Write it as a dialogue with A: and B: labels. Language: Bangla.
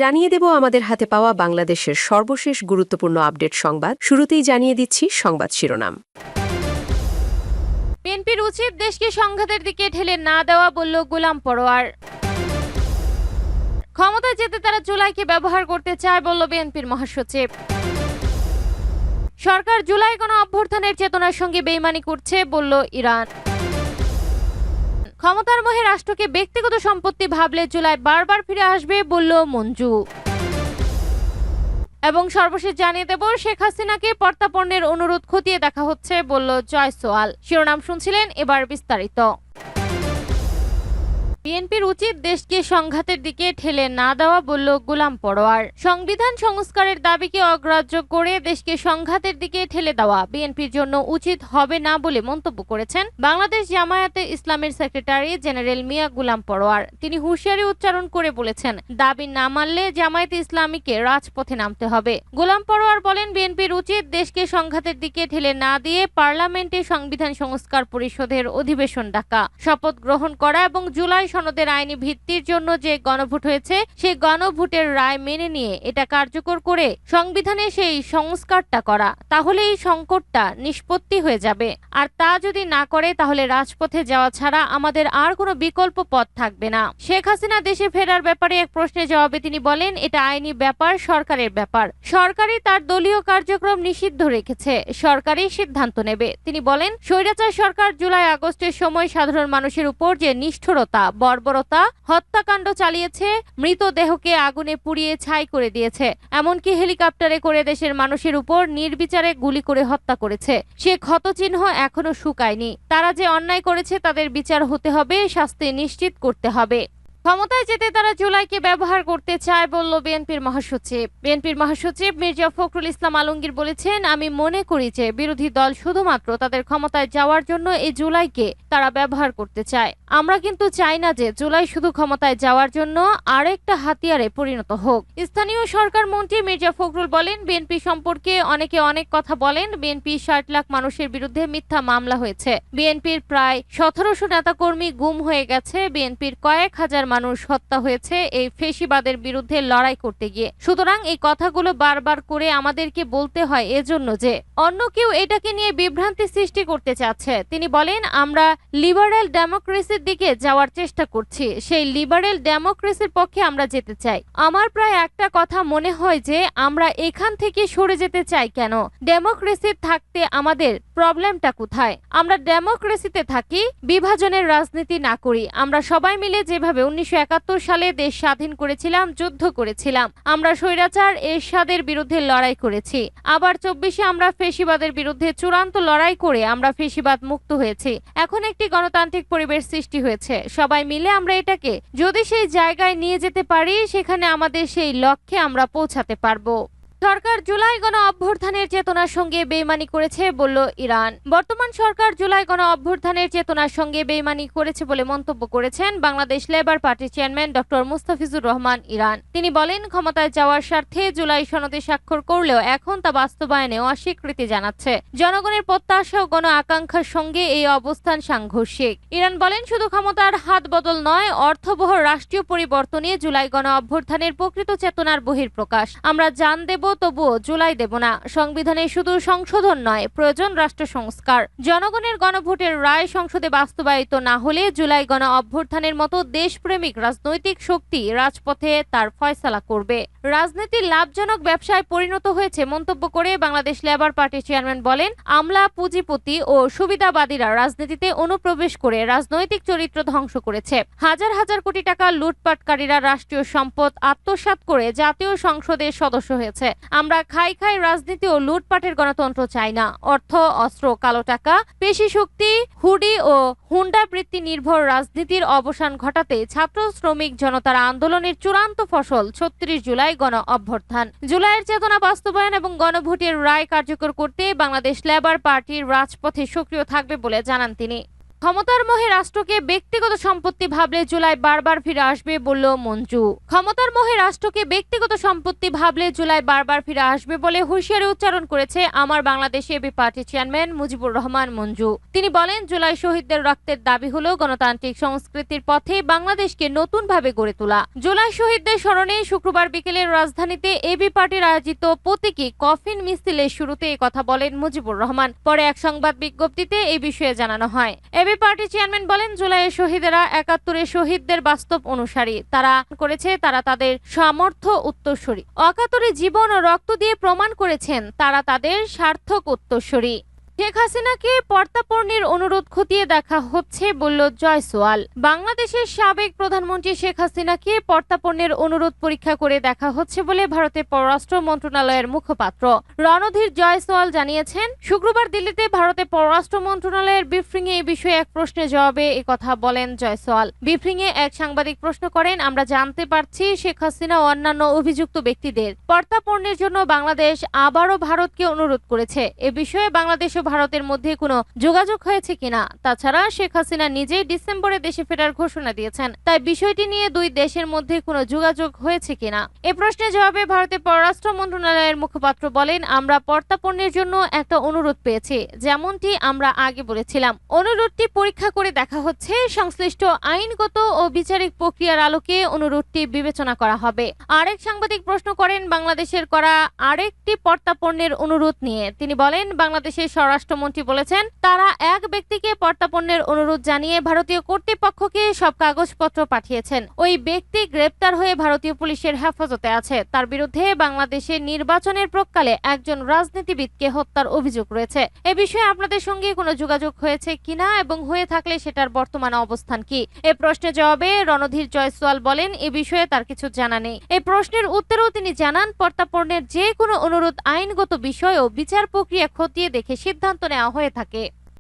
A: জানিয়ে দেব আমাদের হাতে পাওয়া বাংলাদেশের সর্বশেষ গুরুত্বপূর্ণ আপডেট সংবাদ। শুরুতেই জানিয়ে দিচ্ছি সংবাদ শিরোনাম।
B: বিএনপির উচিত দেশকে সংঘাতের দিকে ঠেলে না দেওয়া, বলল গোলাম পরোয়ার। ক্ষমতায় যেতে তারা জুলাইকে ব্যবহার করতে চায়, বলল বিএনপির মহাসচিব। সরকার জুলাই গণ অভ্যুত্থানের চেতনার সঙ্গে বেইমানি করছে, বলল ইরান। ক্ষমতার মোহে রাষ্ট্রকে ব্যক্তিগত সম্পত্তি ভাবলে জুলাই বারবার ফিরে আসবে, বলল মঞ্জু। এবং সর্বশেষ জানিয়ে দেব, শেখ হাসিনাকে প্রত্যাপনের অনুরোধ খতিয়ে দেখা হচ্ছে, বলল জয়সওয়াল। শিরোনাম শুনছিলেন, এবার বিস্তারিত। বিএনপির উচিত দেশকে সংঘাতের দিকে ঠেলে না দেওয়া, বলল গোলাম পরোয়ার। সংবিধান সংস্কারের দাবিকে অগ্রাহ্য করে দেশকে সংঘাতের দিকে ঠেলে দেওয়া বিএনপির জন্য উচিত হবে না বলে মন্তব্য করেছেন বাংলাদেশ জামায়াতে ইসলামের সেক্রেটারি জেনারেল মিয়া গোলাম পরোয়ার। তিনি হুঁশিয়ারি উচ্চারণ করে বলেছেন, দাবি না মানলে জামায়াতে ইসলামীকে রাজপথে নামতে হবে। গোলাম পরোয়ার বলেন, বিএনপির উচিত দেশকে সংঘাতের দিকে ঠেলে না দিয়ে পার্লামেন্টে সংবিধান সংস্কার পরিষদের অধিবেশন ডাকা, শপথ গ্রহণ করা এবং জুলাই সনদের আইনি ভিত্তির জন্য যে গণভোট হয়েছে সেই গণভোটের রায় মেনে নিয়ে এটা কার্যকর করে সংবিধানে সেই সংস্কারটা করা। তাহলে এই সংকটটা নিষ্পত্তি হয়ে যাবে। আর তা যদি না করে তাহলে রাজপথে যাওয়া ছাড়া আমাদের আর কোনো বিকল্প পথ থাকবে না। শেখ হাসিনা দেশে ফেরার ব্যাপারে এক প্রশ্নের জবাবে তিনি বলেন, এটা আইনি ব্যাপার, সরকারের ব্যাপার। সরকারই তার দলীয় কার্যক্রম নিষিদ্ধ রেখেছে, সরকারই সিদ্ধান্ত নেবে। তিনি বলেন, স্বৈরাচার সরকার জুলাই আগস্টের সময় সাধারণ মানুষের উপর যে নিষ্ঠুরতা, বর্বরতা, হত্যাকাণ্ড চালিয়েছে, মৃতদেহকে আগুনে পুড়িয়ে ছাই করে দিয়েছে, এমনকি হেলিকপ্টারে করে দেশের মানুষের উপর নির্বিচারে গুলি করে হত্যা করেছে, সে ক্ষতচিহ্ন এখনো শুকায়নি। তারা যে অন্যায় করেছে তাদের বিচার হতে হবে, শাস্তি নিশ্চিত করতে হবে। ক্ষমতায় যেতে তারা জুলাইকে ব্যবহার করতে চায়, বলল বিএনপির মহাসচিব। বিএনপির মহাসচিব মির্জা ফখরুল ইসলাম আলমগীর বলেছেন, আমি মনে করি যে বিরোধী দল শুধুমাত্র তাদের ক্ষমতায় যাওয়ার জন্য এই জুলাইকে তারা ব্যবহার করতে চায়। আমরা কিন্তু চাই না যে জুলাই শুধু ক্ষমতায় যাওয়ার জন্য আরেকটা হাতিয়ারে পরিণত হোক। স্থানীয় সরকার মন্ত্রী মির্জা ফখরুল বলেন, বিএনপি সম্পর্কে অনেকে অনেক কথা বলেন। বিএনপি 60 লাখ মানুষের বিরুদ্ধে মিথ্যা মামলা হয়েছে, বিএনপির প্রায় 1700 নেতাকর্মী গুম হয়ে গেছে, বিএনপির কয়েক হাজার মানুষ হত্যা হয়েছে এই ফেসিবাদের বিরুদ্ধে লড়াই করতে গিয়ে। সুতরাং এই কথাগুলো বারবার করে আমাদেরকে বলতে হয় এজন্য যে অন্য কেউ এটাকে নিয়ে বিভ্রান্তি সৃষ্টি করতে চাচ্ছে। তিনি বলেন, আমরা লিবারেল ডেমোক্রেসির দিকে যাওয়ার চেষ্টা করছি, সেই লিবারেল ডেমোক্রেসির পক্ষে আমরা যেতে চাই। আমার প্রায় একটা কথা মনে হয় যে আমরা এখান থেকে সরে যেতে চাই কেন? ডেমোক্রেসি থাকতে আমাদের প্রবলেমটা কোথায়? আমরা ডেমোক্রেসিতে থাকি, বিভাজনের রাজনীতি না করি। আমরা সবাই মিলে যেভাবে 1971 সালে দেশ স্বাধীন করেছিলাম, যুদ্ধ করেছিলাম, আমরা স্বৈরাচার এরশাদের বিরুদ্ধে লড়াই করেছি। আবার 24-এ আমরা ফেসিবাদের বিরুদ্ধে চূড়ান্ত লড়াই করে আমরা ফেসিবাদ মুক্ত হয়েছি। এখন একটি গণতান্ত্রিক পরিবেশ সৃষ্টি হয়েছে। সবাই মিলে আমরা এটাকে যদি সেই জায়গায় নিয়ে যেতে পারি, সেখানে আমাদের সেই লক্ষ্যে আমরা পৌঁছাতে পারবো। সরকার জুলাই গণ অভ্যুত্থানের চেতনার সঙ্গে বেইমানি করেছে, বলল ইরান। বর্তমান সরকার জুলাই গণ অভ্যুত্থানের চেতনার সঙ্গে বেইমানি করেছে বলে মন্তব্য করেছেন বাংলাদেশ লেবার পার্টির chairman doctor Mustafizur Rahman Iran. তিনি বলেন, ক্ষমতায় যাওয়ার স্বার্থে জুলাই সনদে স্বাক্ষর করলেও এখন তা বাস্তবায়নে অস্বীকৃতি জানাচ্ছে। জনগণের প্রত্যাশা ও গণ আকাঙ্ক্ষার সঙ্গে এই অবস্থান সাংঘর্ষিক। ইরান বলেন, শুধু ক্ষমতার হাত বদল নয়, অর্থবহ রাষ্ট্রীয় পরিবর্তনে জুলাই গণ অভ্যুত্থানের প্রকৃত চেতনার বহিঃপ্রকাশ। আমরা জান দেব, তবুও জুলাই দেব না। সংবিধানে শুধু সংশোধন নয়, প্রয়োজন রাষ্ট্র সংস্কার। জনগণের গণভোটের রায় সংসদে বাস্তবায়িত না হলে জুলাই গণ অভ্যুত্থানের মতো দেশপ্রেমিক রাজনৈতিক শক্তি রাজপথে তার ফয়সালা করবে। রাজনীতি লাভজনক ব্যবসায় পরিণত হয়েছে মন্তব্য করে বাংলাদেশ লেবার পার্টির চেয়ারম্যান বলেন, আমলা, পুঁজিপতি ও সুবিধাবাদীরা রাজনীতিতে অনুপ্রবেশ করে রাজনৈতিক চরিত্র ধ্বংস করেছে। হাজার হাজার কোটি টাকা লুটপাটকারীরা রাষ্ট্রীয় সম্পদ আত্মসাৎ করে জাতীয় সংসদের সদস্য হয়েছে। আমরা খাই রাজনীতি ও লুটপাটের গণতন্ত্র চাই না। অর্থ, অস্ত্র, কালো টাকা, পেশি শক্তি, হুডি ও হুন্ডা বৃত্তি নির্ভর রাজনীতির অবসান ঘটাতে ছাত্র শ্রমিক জনতার আন্দোলনের চূড়ান্ত ফসল 36 জুলাই গণ অভ্যুত্থান। জুলাইয়ের চেতনা বাস্তবায়ন এবং গণভোটের রায় কার্যকর করতে বাংলাদেশ লেবার পার্টির রাজপথে সক্রিয় থাকবে বলে জানান তিনি। ক্ষমতার মোহে রাষ্ট্রকে ব্যক্তিগত সম্পত্তি ভাবলে জুলাই বারবার ফিরে আসবে বলল মঞ্জু। ক্ষমতার মোহে রাষ্ট্রকে ব্যক্তিগত সম্পত্তি ভাবলে জুলাই বারবার ফিরে আসবে বলে হুঁশিয়ারি উচ্চারণ করেছে আমার Bangladesh AB party chairman Mujibur Rahman Manju. তিনি বলেন, জুলাই শহীদদের রক্তের দাবি হলো গণতান্ত্রিক সংস্কৃতির পথে বাংলাদেশকে নতুনভাবে গড়ে তোলা। জুলাই শহীদদের স্মরণে শুক্রবার বিকেলে রাজধানীতে এবি পার্টির আয়োজিত প্রতীকী কফিন মিছিলের শুরুতে এই কথা বলেন মুজিবুর রহমান। পরে এক সংবাদ বিজ্ঞপ্তিতে এই বিষয়ে জানানো হয়। এবি পার্টি চেয়ারম্যান বলেন, জুলাইয়ের শহীদেরা ৭১-এর শহীদদের বাস্তব অনুসারী। তারা তাদের সামর্থ্য উত্তরসূরি। ৭১-এ জীবন ও রক্ত দিয়ে প্রমাণ করেছেন তারা তাদের সার্থক উত্তরসূরি। শেখ হাসিনাকে পর্তাপর্ণের অনুরোধ খতিয়ে দেখা হচ্ছে বলল জয়সওয়াল। বাংলাদেশের সাবেক প্রধানমন্ত্রী শেখ হাসিনাকে পর্তাপর্ণের অনুরোধ পরীক্ষা করে দেখা হচ্ছে বলে ভারতের পররাষ্ট্র মন্ত্রণালয়ের মুখপাত্র রণধীর জয়সওয়াল জানিয়েছেন। শুক্রবার দিল্লিতে ভারতের পররাষ্ট্র মন্ত্রণালয়ের ব্রিফিংয়ে এই বিষয়ে এক প্রশ্নের জবাবে একথা বলেন জয়সওয়াল। ব্রিফিংয়ে এক সাংবাদিক প্রশ্ন করেন, আমরা জানতে পারছি শেখ হাসিনা ও অন্যান্য অভিযুক্ত ব্যক্তিদের পর্তাপর্ণের জন্য বাংলাদেশ আবারও ভারতকে অনুরোধ করেছে। এ বিষয়ে বাংলাদেশ ভারতের মধ্যে কোনো যোগাযোগ হয়েছে কিনা? তাছাড়া শেখ হাসিনা নিজেই ডিসেম্বরে দেশে ফেরার ঘোষণা দিয়েছেন, তাই বিষয়টি নিয়ে দুই দেশের মধ্যে কোনো যোগাযোগ হয়েছে কিনা? এ প্রশ্নের জবাবে ভারতের পররাষ্ট্র মন্ত্রণালয়ের মুখপাত্র বলেন, আমরা পর্তাপর্ণের জন্য একটা অনুরোধ পেয়েছি, যেমনটি আমরা আগে বলেছিলাম। অনুরোধটি পরীক্ষা করে দেখা হচ্ছে। সংশ্লিষ্ট আইনগত ও বিচারিক প্রক্রিয়ার আলোকে অনুরোধটি বিবেচনা করা হবে। আরেক সাংবাদিক প্রশ্ন করেন বাংলাদেশের করা আরেকটি পর্তাপর্ণের অনুরোধ নিয়ে। তিনি বলেন, বাংলাদেশের স্বরাষ্ট্রমন্ত্রী বলেছেন তারা এক ব্যক্তিকে পর্তাপর্ণের অনুরোধ জানিয়ে ভারতীয় কর্তৃপক্ষকে সব কাগজপত্র পাঠিয়েছেন। ওই ব্যক্তি গ্রেপ্তার হয়ে ভারতীয় পুলিশের হেফাজতে আছে। তার বিরুদ্ধে বাংলাদেশের নির্বাচনের প্রাক্কালে একজন রাজনীতিবিদকে হত্যার অভিযোগ রয়েছে। এ বিষয়ে আপনাদের সঙ্গে কোনো যোগাযোগ হয়েছে কিনা এবং হয়ে থাকলে সেটার বর্তমান অবস্থান কি? এ প্রশ্নের জবাবে রণধীর জয়সওয়াল বলেন, এ বিষয়ে তার কিছু জানা নেই। এই প্রশ্নের উত্তরেও তিনি জানান, পর্তাপর্ণের যে কোনো অনুরোধ আইনগত বিষয় ও বিচার প্রক্রিয়া খতিয়ে দেখে সিদ্ধান্ত নেওয়া হয়ে থাকে।